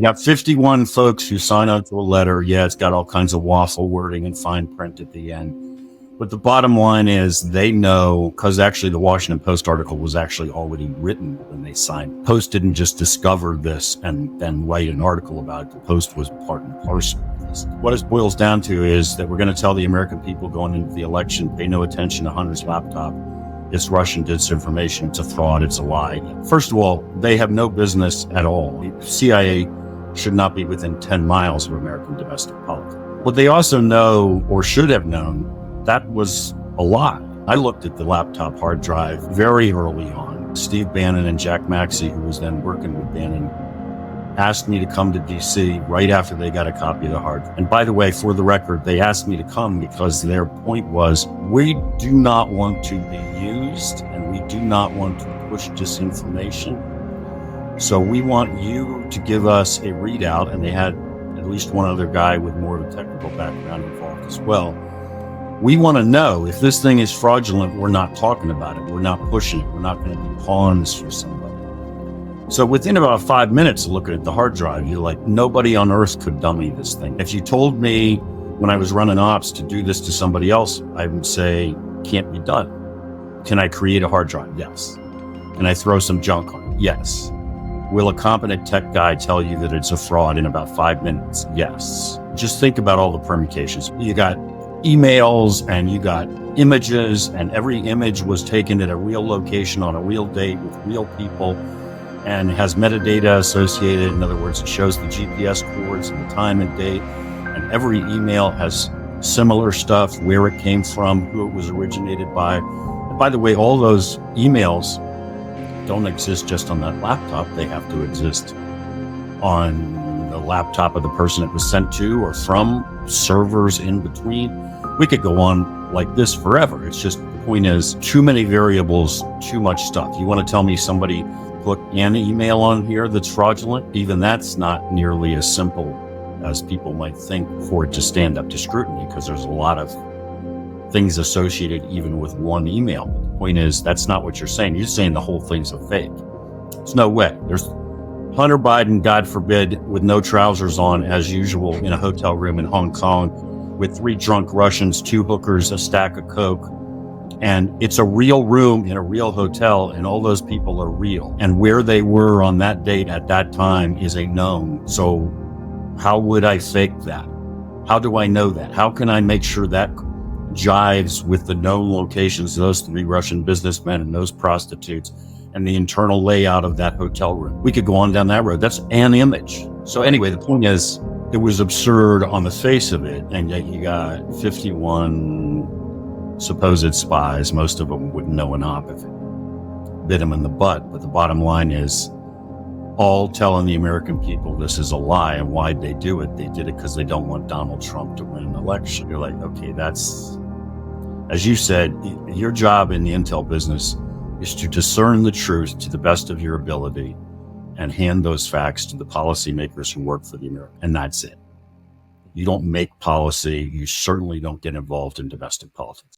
got 51 folks who sign on to a letter. Yeah, it's got all kinds of waffle wording and fine print at the end. But the bottom line is they know, because actually the Washington Post article was actually already written when they signed. Post didn't just discover this and then write an article about it. The Post was part and parcel of this. What it boils down to is that we're going to tell the American people going into the election, pay no attention to Hunter's laptop. It's Russian disinformation. It's a fraud. It's a lie. First of all, they have no business at all. The CIA should not be within 10 miles of American domestic politics. What they also know, or should have known, that was a lie. I looked at the laptop hard drive very early on. Steve Bannon and Jack Maxey, who was then working with Bannon, asked me to come to DC right after they got a copy of the hard drive. And by the way, for the record, they asked me to come because their point was, we do not want to be used and we do not want to push disinformation. So we want you to give us a readout. And they had at least one other guy with more of a technical background involved as well. We want to know if this thing is fraudulent, we're not talking about it. We're not pushing it. We're not going to be pawns for somebody. So within about 5 minutes of looking at the hard drive, you're like, nobody on earth could dummy this thing. If you told me when I was running ops to do this to somebody else, I would say, can't be done. Can I create a hard drive? Yes. Can I throw some junk on it? Yes. Will a competent tech guy tell you that it's a fraud in about 5 minutes? Yes. Just think about all the permutations. You got emails and you got images, and every image was taken at a real location on a real date with real people and has metadata associated. In other words, it shows the GPS coords and the time and date, and every email has similar stuff, where it came from, who it was originated by. And by the way, all those emails don't exist just on that laptop. They have to exist on the laptop of the person it was sent to or from, servers in between. We could go on like this forever. It's just, the point is, too many variables, too much stuff. You want to tell me somebody put an email on here that's fraudulent? Even that's not nearly as simple as people might think for it to stand up to scrutiny, because there's a lot of things associated even with one email. But the point is, that's not what you're saying. You're saying the whole thing's a fake. There's no way. There's Hunter Biden, God forbid, with no trousers on, as usual, in a hotel room in Hong Kong with 3 drunk Russians, 2 hookers, a stack of coke. And it's a real room in a real hotel, and all those people are real. And where they were on that date at that time is a known. So how would I fake that? How do I know that? How can I make sure that jives with the known locations of those 3 Russian businessmen and those prostitutes and the internal layout of that hotel room? We could go on down that road. That's an image. So anyway, the point is, it was absurd on the face of it, and yet you got 51 supposed spies. Most of them wouldn't know an op if it bit them in the butt. But the bottom line is, all telling the American people this is a lie. And why'd they do it? They did it because they don't want Donald Trump to win an election. You're like, okay, that's, as you said, your job in the intel business is to discern the truth to the best of your ability and hand those facts to the policymakers who work for the American. And that's it. You don't make policy. You certainly don't get involved in domestic politics.